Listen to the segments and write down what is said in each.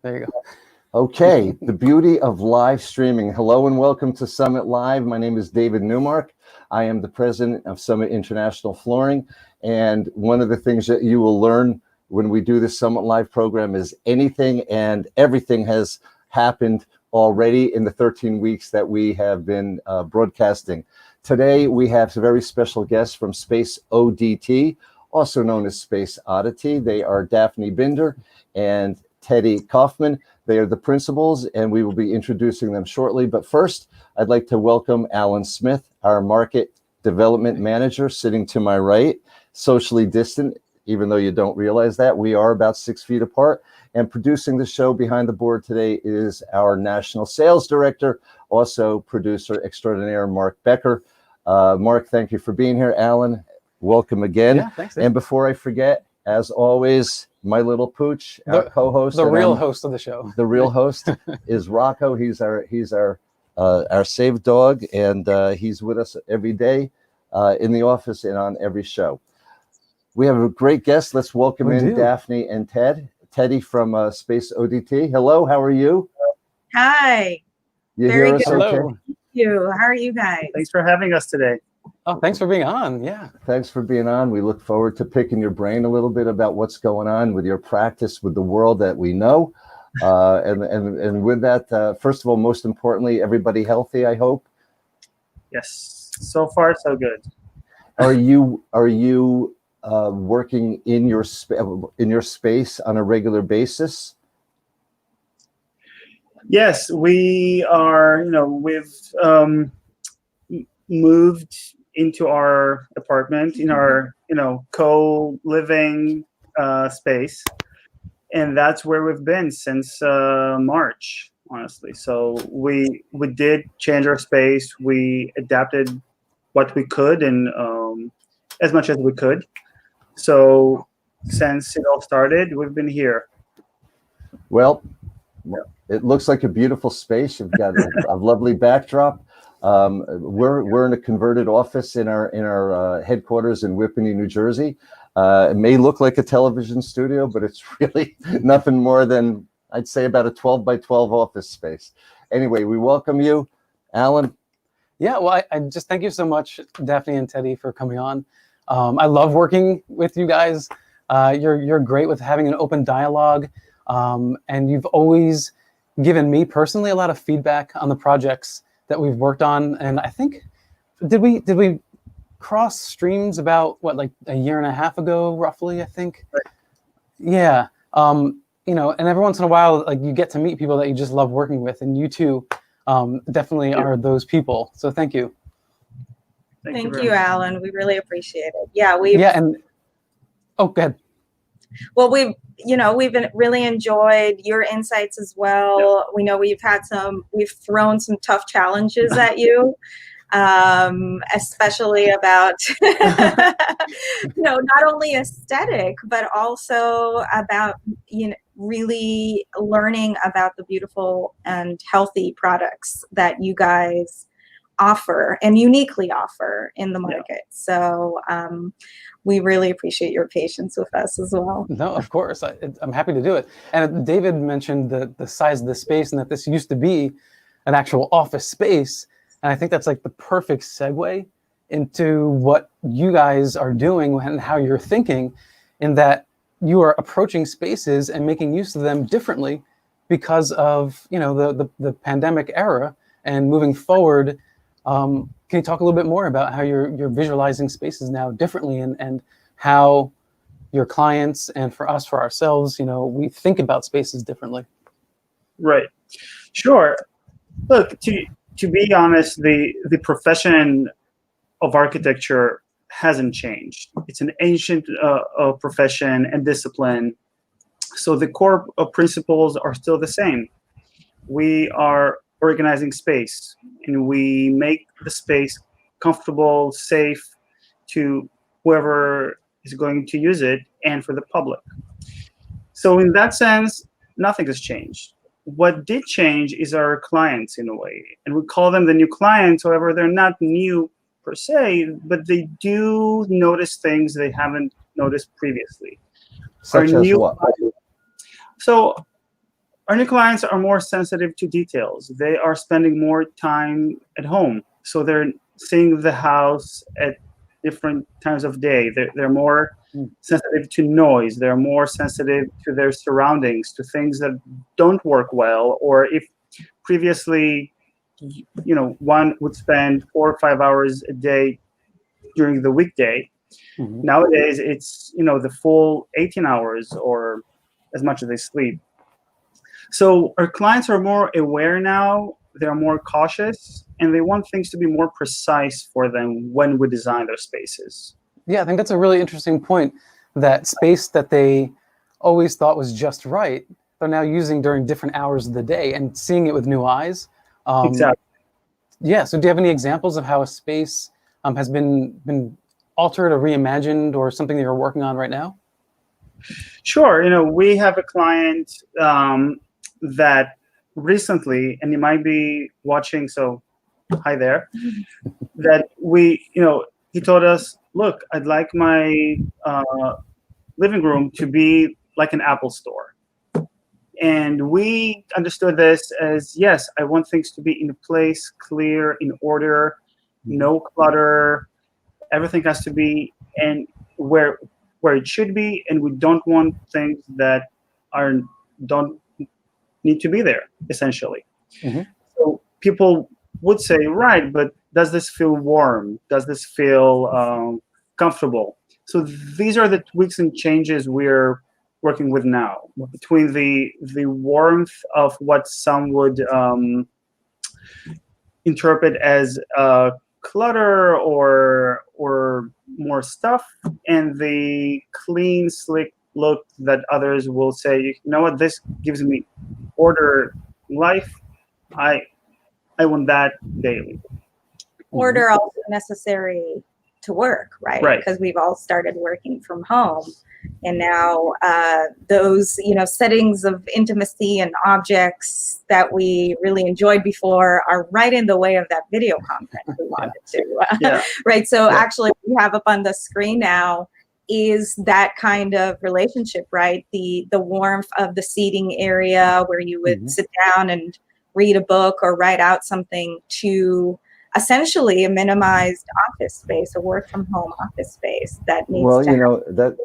There you go. Okay, the beauty of live streaming. Hello and welcome to Summit Live. My name is David Newmark. I am the president of Summit International Flooring. And one of the things that you will learn when we do this Summit Live program is anything and everything has happened already in the 13 weeks that we have been broadcasting. Today, we have a very special guest from SpaceODT, also known as SpaceODT. They are Daphne Binder and Teddy Kofman. They are the principals, and we will be introducing them shortly. But first, I'd like to welcome Alan Smith, our market development manager, sitting to my right, socially distant, even though you don't realize that. We are about 6 feet apart. And producing the show behind the board today is our national sales director, also producer extraordinaire, Mark Becker. Mark, thank you for being here. Alan, welcome again. Yeah, thanks, Dave. And before I forget, as always, my little pooch, our co-host, the real host of the show. The real host is Rocco. He's our saved dog, and he's with us every day in the office and on every show. We have a great guest. Let's welcome in Daphne and Teddy from SpaceODT. Hello, how are you? Hi. You Very hear us good. okay? Thank you. How are you guys? Thanks for having us today. Oh, thanks for being on. Yeah. Thanks for being on. We look forward to picking your brain a little bit about what's going on with your practice with the world that we know. And with that, first of all, most importantly, everybody healthy, I hope. Yes. So far, so good. Are you working in your space on a regular basis? Yes, we are. We've moved into our apartment in our co-living space, and that's where we've been since March, honestly. So we did change our space. We adapted what we could and as much as we could. So since it all started, we've been here. Well, it looks like a beautiful space. You've got a lovely backdrop. We're in a converted office in our headquarters in Whippany, New Jersey. It may look like a television studio, but it's really nothing more than, I'd say, about a 12 by 12 office space. Anyway, we welcome you, Alan. Yeah, well, I just thank you so much, Daphne and Teddy, for coming on. I love working with you guys. You're great with having an open dialogue, and you've always given me personally a lot of feedback on the projects that we've worked on. And I think, did we cross streams about like a year and a half ago, roughly, I think? Right. Yeah. And every once in a while, like, you get to meet people that you just love working with, and you two definitely are those people. So thank you. Thank you, Alan. We really appreciate it. Yeah, oh, go ahead. Well, we've been really enjoyed your insights as well. Yeah. We know we've thrown some tough challenges at you, especially about, not only aesthetic, but also about, really learning about the beautiful and healthy products that you guys offer and uniquely offer in the market. Yeah. So we really appreciate your patience with us as well. No, of course. I'm happy to do it. And David mentioned the size of the space and that this used to be an actual office space. And I think that's like the perfect segue into what you guys are doing and how you're thinking, in that you are approaching spaces and making use of them differently because of the pandemic era and moving forward. Can you talk a little bit more about how you're visualizing spaces now differently, and how your clients and for ourselves, we think about spaces differently? Right. Sure. Look, to be honest, the profession of architecture hasn't changed. It's an ancient profession and discipline. So the core principles are still the same. We are organizing space, and we make the space comfortable, safe to whoever is going to use it and for the public. So in that sense, nothing has changed. What did change is our clients, in a way, and we call them the new clients. However, they're not new per se, but they do notice things they haven't noticed previously. Such as what? So our new clients are more sensitive to details. They are spending more time at home. So they're seeing the house at different times of day. They're more sensitive to noise. They're more sensitive to their surroundings, to things that don't work well. Or if previously, one would spend 4 or 5 hours a day during the weekday, nowadays it's, the full 18 hours or as much as they sleep. So our clients are more aware now, they're more cautious, and they want things to be more precise for them when we design their spaces. Yeah, I think that's a really interesting point, that space that they always thought was just right, they're now using during different hours of the day and seeing it with new eyes. Exactly. Yeah, so do you have any examples of how a space has been altered or reimagined, or something that you're working on right now? Sure. We have a client that recently, and you might be watching, so hi there, that he told us, look, I'd like my living room to be like an Apple store. And we understood this as, yes, I want things to be in place, clear, in order, no clutter. Everything has to be and where it should be, and we don't want things that don't need to be there, essentially. So people would say, right, but does this feel warm? Does this feel comfortable? So these are the tweaks and changes we're working with now, between the warmth of what some would interpret as clutter or more stuff, and the clean, slick look that others will say, you know what, this gives me order in life. I want that daily. Order also necessary to work, right? Right. Because we've all started working from home, and now those settings of intimacy and objects that we really enjoyed before are right in the way of that video conference we wanted to. Right. So actually, what we have up on the screen now is that kind of relationship, right? The warmth of the seating area where you would sit down and read a book or write out something, to essentially a minimized office space, a work from home office space that needs to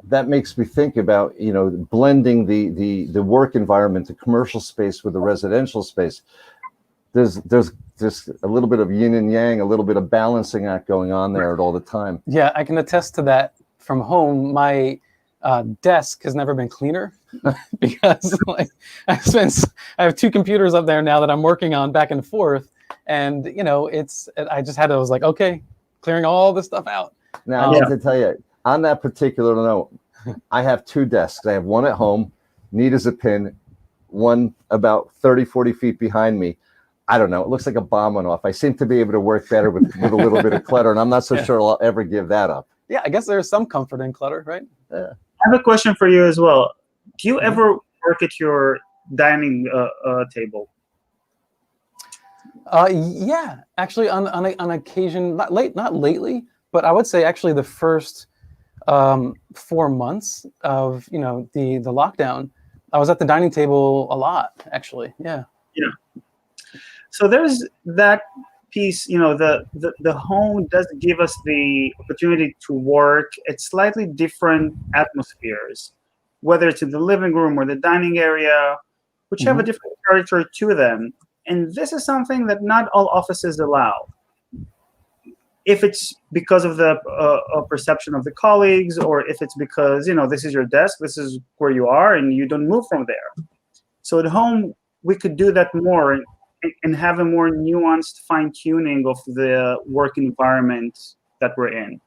that makes me think about, blending the work environment, the commercial space with the residential space. There's a little bit of yin and yang, a little bit of balancing act going on there at all the time. Yeah, I can attest to that from home. My desk has never been cleaner because I have 2 computers up there now that I'm working on back and forth. And, I was like, okay, clearing all this stuff out. Now, I need to tell you, on that particular note, I have 2 desks. I have one at home, neat as a pin, one about 30, 40 feet behind me. I don't know. It looks like a bomb went off. I seem to be able to work better with a little bit of clutter, and I'm not so sure I'll ever give that up. Yeah, I guess there's some comfort in clutter, right? Yeah. I have a question for you as well. Do you ever work at your dining table? Yeah, actually, on occasion, not lately, but I would say actually the first 4 months of the lockdown, I was at the dining table a lot, actually. Yeah. So there's that piece. The home does give us the opportunity to work at slightly different atmospheres, whether it's in the living room or the dining area, which have a different character to them. And this is something that not all offices allow. If it's because of the perception of the colleagues, or if it's because, this is your desk, this is where you are, and you don't move from there. So at home, we could do that more and have a more nuanced fine-tuning of the work environment that we're in.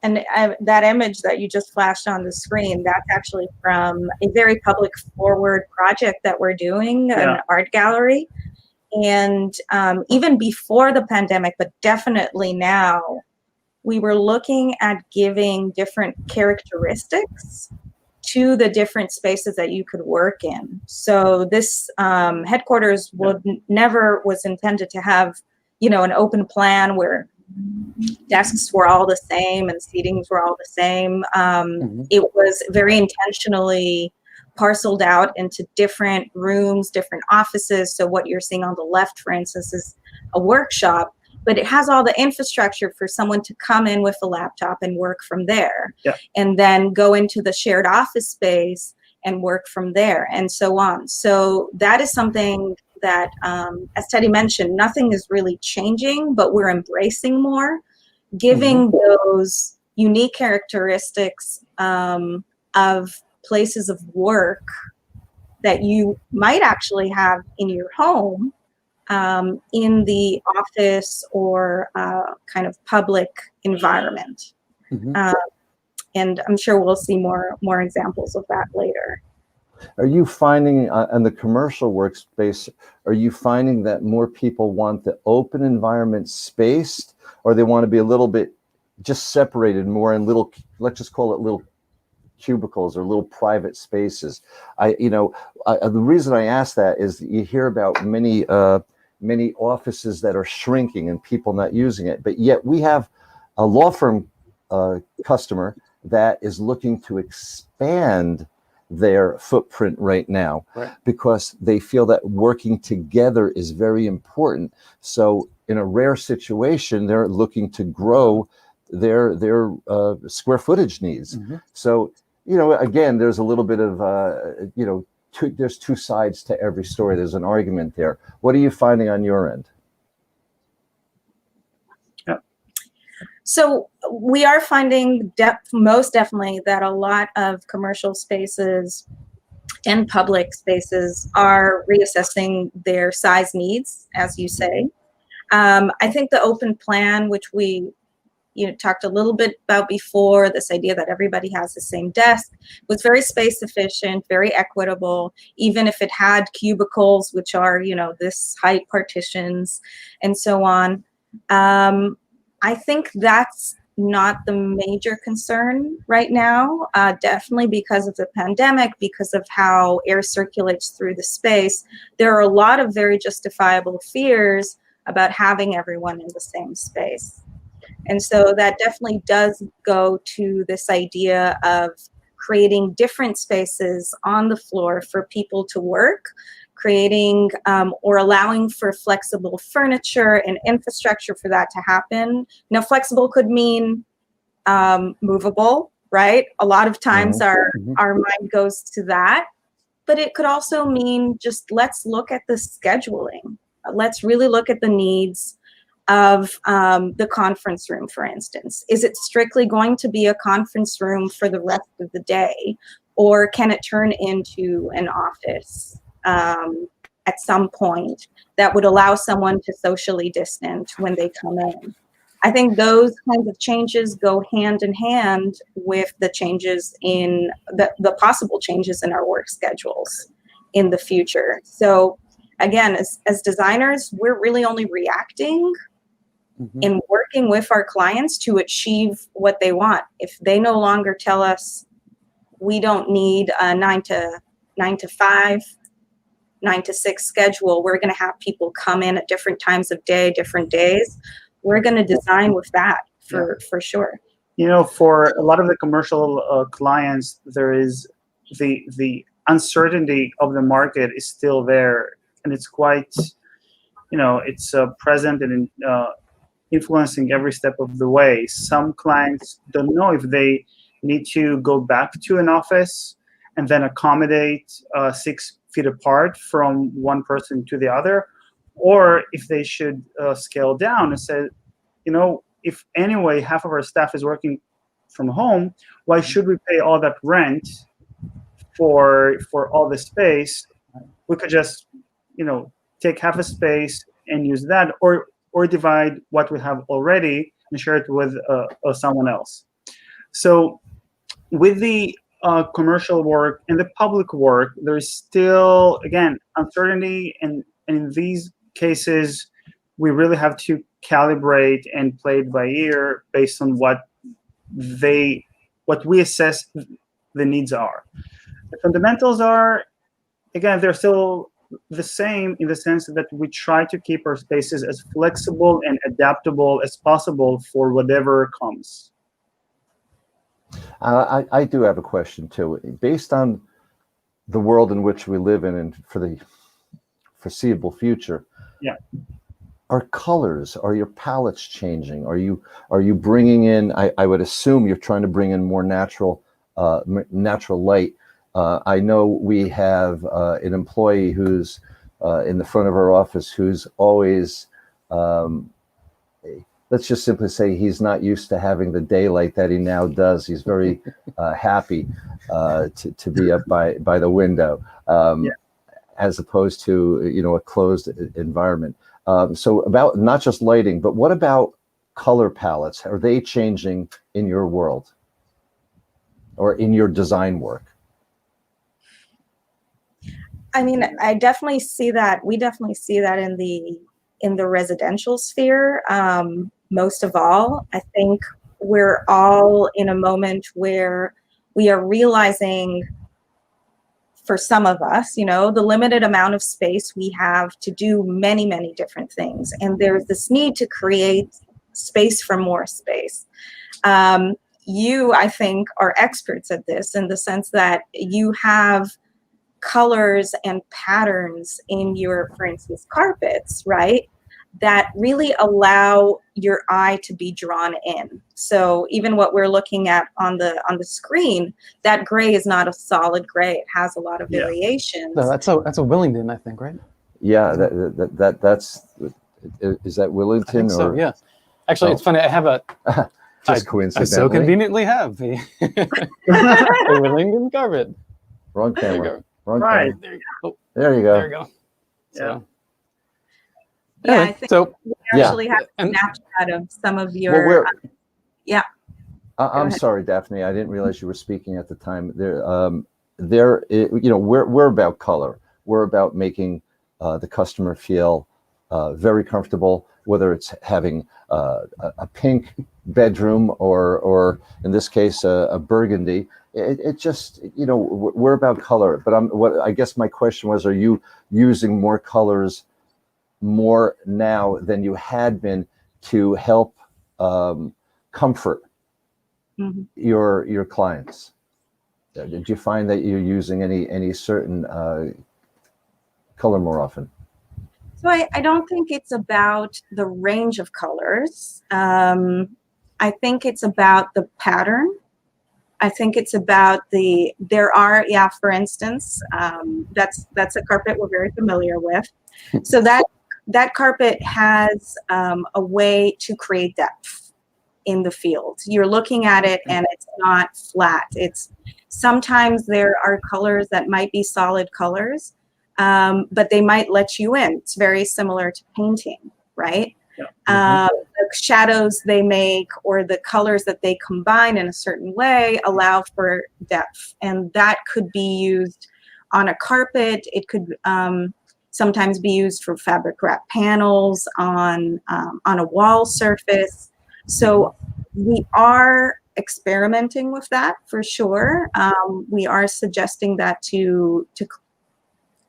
And that image that you just flashed on the screen, that's actually from a very public forward project that we're doing, an art gallery. And even before the pandemic, but definitely now, we were looking at giving different characteristics to the different spaces that you could work in. So this headquarters never was intended to have, an open plan where desks were all the same and seatings were all the same. It was very intentionally parceled out into different rooms, different offices. So what you're seeing on the left, for instance, is a workshop, but it has all the infrastructure for someone to come in with a laptop and work from there, and then go into the shared office space and work from there, and so on. So that is something that, as Teddy mentioned, nothing is really changing, but we're embracing more, giving those unique characteristics of places of work that you might actually have in your home, in the office or kind of public environment. And I'm sure we'll see more examples of that later. Are you finding in the commercial workspace, are you finding that more people want the open environment spaced, or they want to be a little bit just separated more in little, let's just call it little cubicles or little private spaces? The reason I ask that is that you hear about many offices that are shrinking and people not using it, but yet we have a law firm customer that is looking to expand their footprint right now, because they feel that working together is very important. So in a rare situation, they're looking to grow their square footage needs. So, again, there's a little bit of, there's two sides to every story. There's an argument there. What are you finding on your end? So we are finding most definitely that a lot of commercial spaces and public spaces are reassessing their size needs, as you say. I think the open plan, which we talked a little bit about before, this idea that everybody has the same desk, was very space efficient, very equitable, even if it had cubicles, which are, this height partitions and so on. I think that's not the major concern right now, definitely because of the pandemic, because of how air circulates through the space. There are a lot of very justifiable fears about having everyone in the same space. And so that definitely does go to this idea of creating different spaces on the floor for people to work, creating or allowing for flexible furniture and infrastructure for that to happen. Now, flexible could mean movable, right? A lot of times our mind goes to that, but it could also mean just let's look at the scheduling. Let's really look at the needs of the conference room, for instance. Is it strictly going to be a conference room for the rest of the day, or can it turn into an office at some point that would allow someone to socially distance when they come in? I think those kinds of changes go hand in hand with the changes in the possible changes in our work schedules in the future. So again, as designers, we're really only reacting and working with our clients to achieve what they want. If they no longer tell us we don't need a 9 to 5, 9 to 6 schedule, we're going to have people come in at different times of day, different days, we're going to design with that for sure. For a lot of the commercial clients, there is the uncertainty of the market is still there, and it's quite, it's present and influencing every step of the way. Some clients don't know if they need to go back to an office and then accommodate 6 feet apart from one person to the other, or if they should scale down and say, if anyway half of our staff is working from home, why should we pay all that rent for all the space? We could just, take half a space and use that, or divide what we have already and share it with someone else. So with the commercial work and the public work, there's still, again, uncertainty, and in these cases, we really have to calibrate and play it by ear based on what we assess the needs are. The fundamentals are, again, they're still the same in the sense that we try to keep our spaces as flexible and adaptable as possible for whatever comes. I do have a question too. Based on the world in which we live in and for the foreseeable future. Yeah. Are colors, are your palettes changing? Are you bringing in, I would assume you're trying to bring in more natural light. I know we have an employee who's in the front of our office who's always, let's just simply say he's not used to having the daylight that he now does. He's very happy to be up by the window, as opposed to, you know, a closed environment. So about not just lighting, but what about color palettes? Are they changing in your world or in your design work? I mean, I definitely see that. We definitely see that in the residential sphere. Most of all, I think we're all in a moment where we are realizing, for some of us, you know, the limited amount of space we have to do many, many different things. And there's this need to create space for more space. You, I think, are experts at this in the sense that you have colors and patterns in your, for instance, carpets, right? That really allow your eye to be drawn in. So even what we're looking at on the screen, that gray is not a solid gray. It has a lot of variations. No, that's a Willingdon, I think, right? Yeah, that's is that Willington? I think so, or yeah. Actually, it's funny. I have a just I coincidentally. so conveniently have the a Willingdon carpet. Wrong There you camera. go. Wrong Right. camera. There you go. There you go. There you go. Yeah. So, Yeah, anyway, I think so we actually have a and- snapshot of some of Well, your, I'm ahead. sorry, Daphne. I didn't realize you were speaking at the time. You know, we're about color. We're about making the customer feel very comfortable, whether it's having a pink bedroom or in this case a burgundy. It just, you know, we're about color. But I guess my question was, are you using more colors more now than you had been to help comfort your clients? Did you find that you're using any certain color more often? So I don't think it's about the range of colors. I think it's about the pattern. I think it's about for instance, that's a carpet we're very familiar with. So that carpet has a way to create depth in the field. You're looking at it and it's not flat. Sometimes there are colors that might be solid colors, but they might let you in. It's very similar to painting, right? Yeah. The shadows they make or the colors that they combine in a certain way allow for depth, and that could be used on a carpet. It could sometimes be used for fabric wrap panels on a wall surface. So we are experimenting with that for sure. We are suggesting that to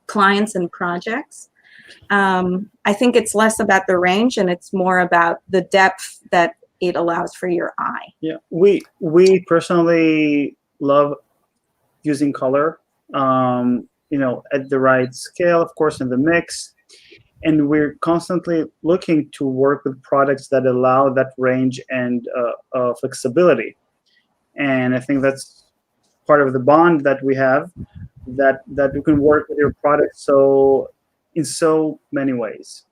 clients and projects. I think it's less about the range and it's more about the depth that it allows for your eye. Yeah, we personally love using color, you know, at the right scale, of course, in the mix. And we're constantly looking to work with products that allow that range and flexibility. And I think that's part of the bond that we have, that you can work with your product in so many ways.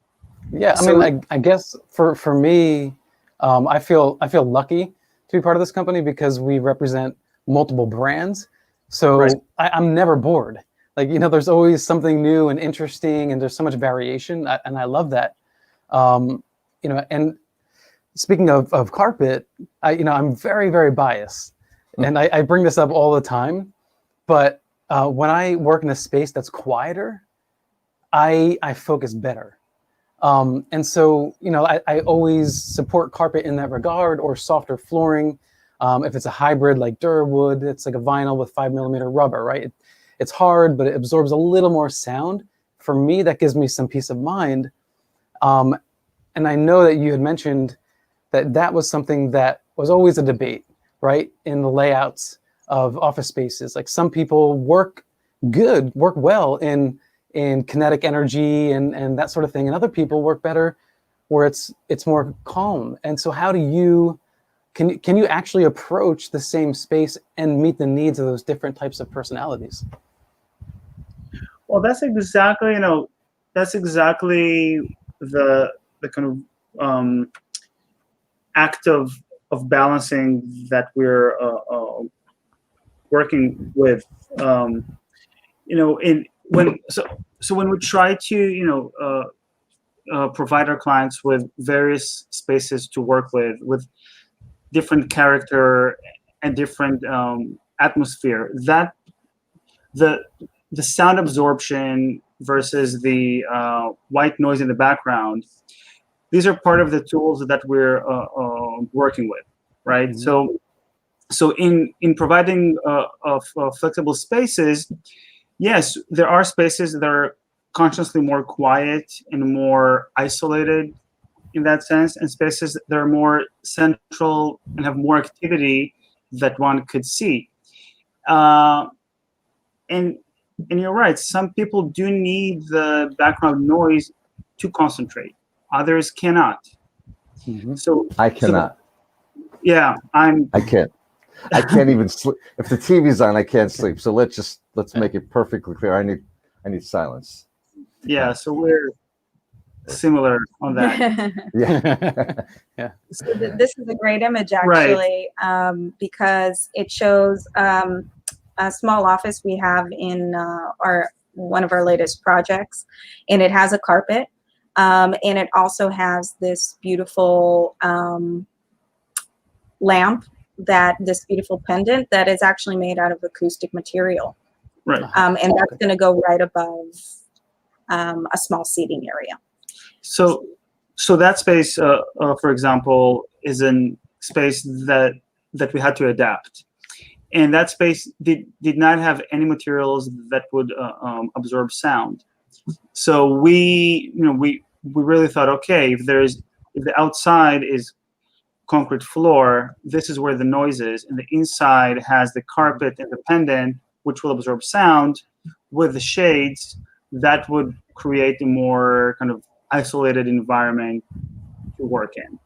Yeah, I mean, I guess for me, I feel lucky to be part of this company because we represent multiple brands. So Right. I'm never bored. Like, you know, there's always something new and interesting, and there's so much variation, and I love that. You know, and speaking of carpet, I'm very, very biased, and I bring this up all the time. But when I work in a space that's quieter, I focus better. And so, you know, I always support carpet in that regard, or softer flooring. If it's a hybrid like Durwood, it's like a vinyl with 5mm rubber, right? It's hard, but it absorbs a little more sound. For me, that gives me some peace of mind. And I know that you had mentioned that was something that was always a debate, right? In the layouts of office spaces. Like, some people work work well in kinetic energy and that sort of thing, and other people work better where it's more calm. And so how do you can you actually approach the same space and meet the needs of those different types of personalities? Well, that's exactly, the kind of act of balancing that we're working with. When we try to provide our clients with various spaces to work with different character and different atmosphere, that the sound absorption versus the white noise in the background, these are part of the tools that we're working with, right? Mm-hmm. So in providing flexible spaces, yes, there are spaces that are consciously more quiet and more isolated in that sense, and spaces that are more central and have more activity that one could see. And you're right, some people do need the background noise to concentrate. Others cannot. Mm-hmm. So I cannot. I can't even sleep. If the TV's on, I can't sleep. So let's make it perfectly clear. I need silence. Yeah, so we're similar on that. Yeah. So this is a great image, actually, right. Because it shows a small office we have in one of our latest projects, and it has a carpet, and it also has this beautiful lamp, this beautiful pendant that is actually made out of acoustic material, right? And that's going to go right above a small seating area. So that space, for example, is a space that we had to adapt. And that space did not have any materials that would absorb sound. So we really thought, okay, if the outside is concrete floor, this is where the noise is, and the inside has the carpet and the pendant, which will absorb sound. With the shades, that would create a more kind of isolated environment to work in.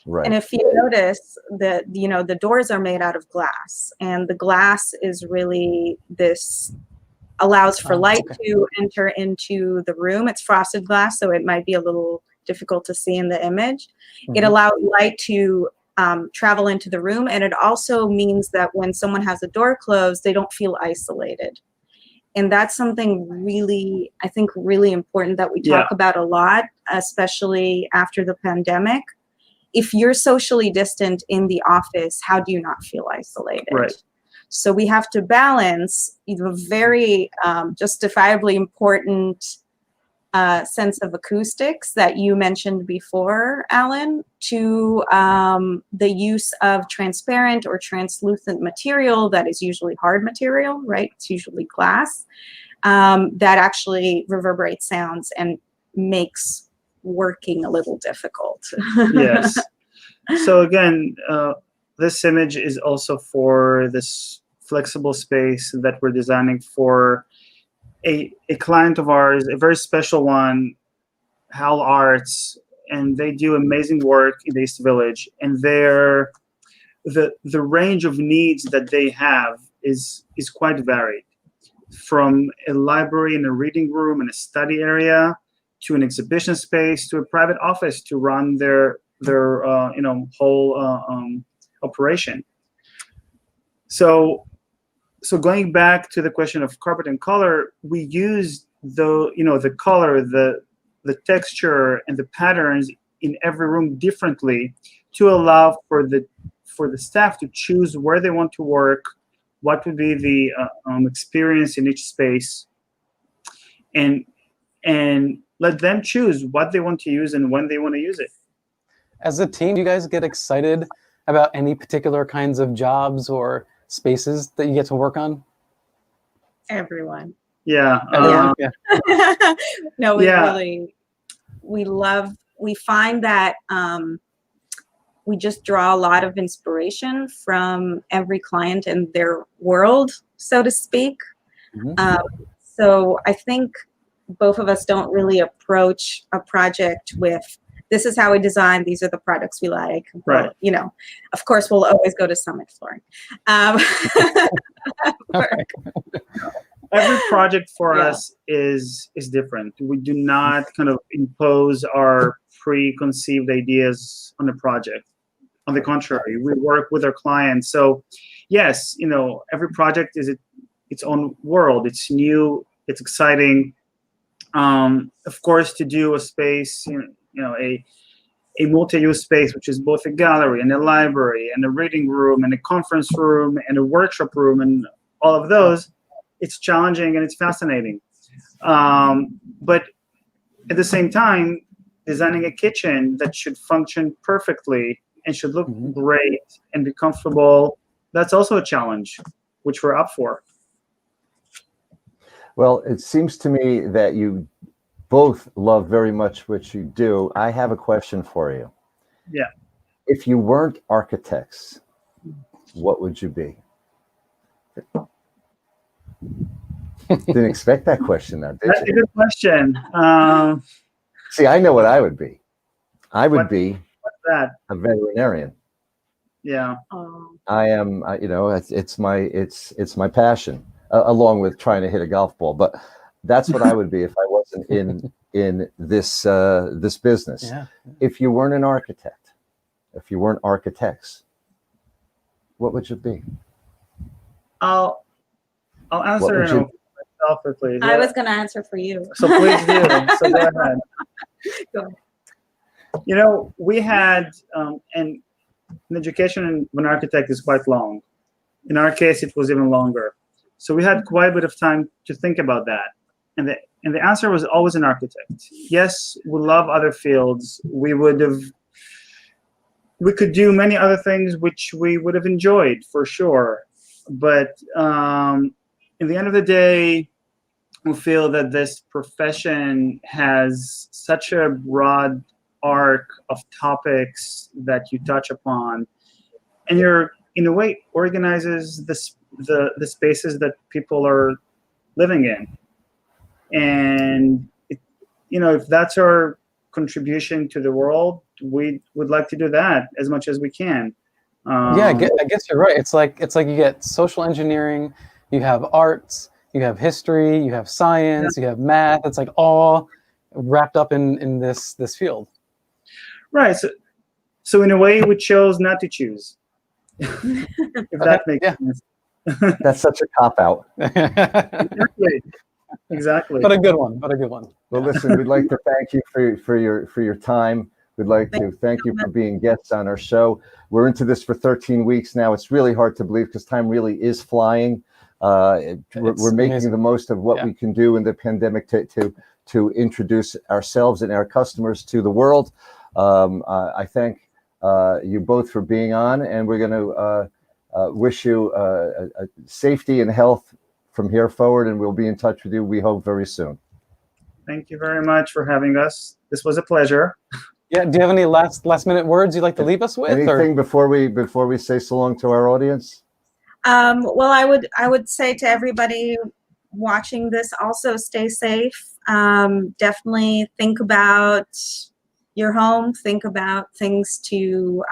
Right. And if you notice that, the doors are made out of glass, and the glass is really allows for light to enter into the room. It's frosted glass, so it might be a little difficult to see in the image. Mm-hmm. It allows light to travel into the room, and it also means that when someone has a door closed, they don't feel isolated. And that's something really, I think, really important that we talk about a lot, especially after the pandemic. If you're socially distant in the office, how do you not feel isolated? Right. So we have to balance the very justifiably important sense of acoustics that you mentioned before, Alan, to the use of transparent or translucent material that is usually hard material, right? It's usually glass, that actually reverberates sounds and makes working a little difficult. Yes. So again, this image is also for this flexible space that we're designing for a client of ours, a very special one, Hal Arts, and they do amazing work in the East Village. And the range of needs that they have is quite varied, from a library and a reading room and a study area to an exhibition space to a private office to run their whole operation. So going back to the question of carpet and color, we use the color, the texture, and the patterns in every room differently to allow for the staff to choose where they want to work, what would be the experience in each space, and let them choose what they want to use and when they want to use it. As a team, do you guys get excited about any particular kinds of jobs or spaces that you get to work on? Everyone. Yeah. No, we find that we just draw a lot of inspiration from every client and their world, so to speak. So I think both of us don't really approach a project with, this is how we design, these are the products we like. Right. You know, of course, we'll always go to Summit Flooring. Every project for Yeah. us is different. We do not kind of impose our preconceived ideas on the project. On the contrary, we work with our clients. So yes, you know, every project is its own world. It's new, it's exciting. Of course, to do a space, you know, a multi-use space, which is both a gallery and a library and a reading room and a conference room and a workshop room and all of those, it's challenging and it's fascinating. But at the same time, designing a kitchen that should function perfectly and should look great and be comfortable, that's also a challenge, which we're up for. Well, it seems to me that you both love very much what you do. I have a question for you. Yeah. If you weren't architects, what would you be? Didn't expect that question now, did That's a you? good question. See, I know what I would be. I would be What's that? a veterinarian. Yeah. I am, you know, it's my passion, along with trying to hit a golf ball. But that's what I would be if I wasn't in this this business. Yeah. If you weren't an architect, if you weren't architects, what would you be? I'll answer would you- myself, please. I was going to answer for you. So please do. So go ahead. Go ahead. You know, we had and an education of an architect is quite long. In our case, it was even longer. So we had quite a bit of time to think about that. And the answer was always an architect. Yes, we love other fields. We could do many other things which we would have enjoyed for sure. But in the end of the day, we feel that this profession has such a broad arc of topics that you touch upon, and you're in a way organizes the spaces that people are living in. And you know, if that's our contribution to the world, we would like to do that as much as we can. Yeah, I guess you're right. It's like you get social engineering, you have arts, you have history, you have science, you have math. It's like all wrapped up in this field. Right. So in a way, we chose not to choose. If that makes sense. That's such a cop-out. Exactly. But a good one. Well, listen, we'd like to thank you for your time. We'd like to thank you for being guests on our show. We're into this for 13 weeks now. It's really hard to believe because time really is flying. We're making amazing. The most of what we can do in the pandemic to introduce ourselves and our customers to the world. I thank you both for being on, and we're going to wish you safety and health from here forward, and we'll be in touch with you, we hope, very soon. Thank you very much for having us. This was a pleasure. Yeah. Do you have any last minute words you'd like to leave us with? Anything before we say so long to our audience? Well, I would say to everybody watching this, also stay safe. Definitely think about your home. Think about things to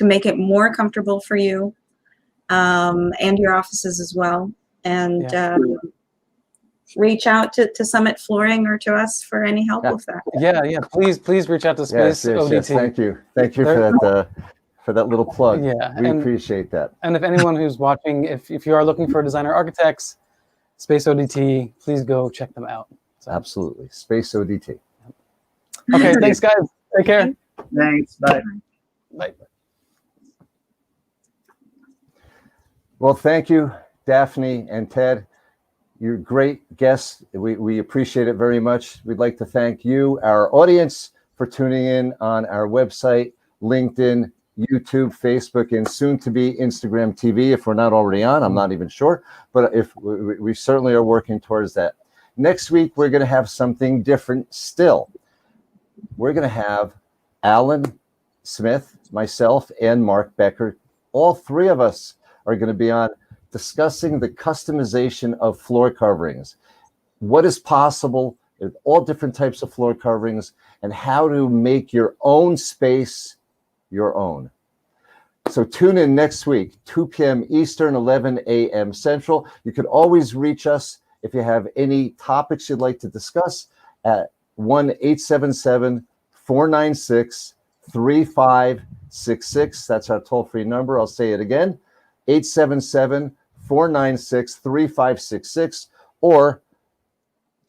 make it more comfortable for you, and your offices as well. And reach out to Summit Flooring or to us for any help with that. Yeah. Please reach out to SpaceODT. Yes. Thank you for that little plug. Yeah, we appreciate that. And if anyone who's watching, if you are looking for designer architects, SpaceODT, please go check them out. So. Absolutely, SpaceODT. Okay, thanks guys. Take care. Thanks. Bye. Bye. Well, thank you, Daphne and Ted. You're great guests. We appreciate it very much. We'd like to thank you, our audience, for tuning in on our website, LinkedIn, YouTube, Facebook, and soon to be Instagram TV. If we're not already on, I'm not even sure, but if we certainly are working towards that. Next week, we're going to have something different still. We're going to have Alan Smith, myself, and Mark Becker. All three of us are going to be on discussing the customization of floor coverings. What is possible with all different types of floor coverings, and how to make your own space your own. So tune in next week, 2 p.m. Eastern, 11 a.m. Central. You can always reach us if you have any topics you'd like to discuss at 1-877-496-3566. That's our toll-free number. I'll say it again, 877-496-3566, or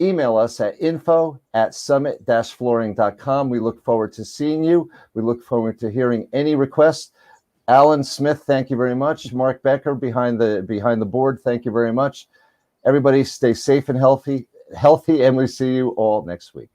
email us at info@summit-flooring.com. We look forward to seeing you. We look forward to hearing any requests. Alan Smith, thank you very much. Mark Becker behind the board, thank you very much. Everybody stay safe and healthy, and we see you all next week.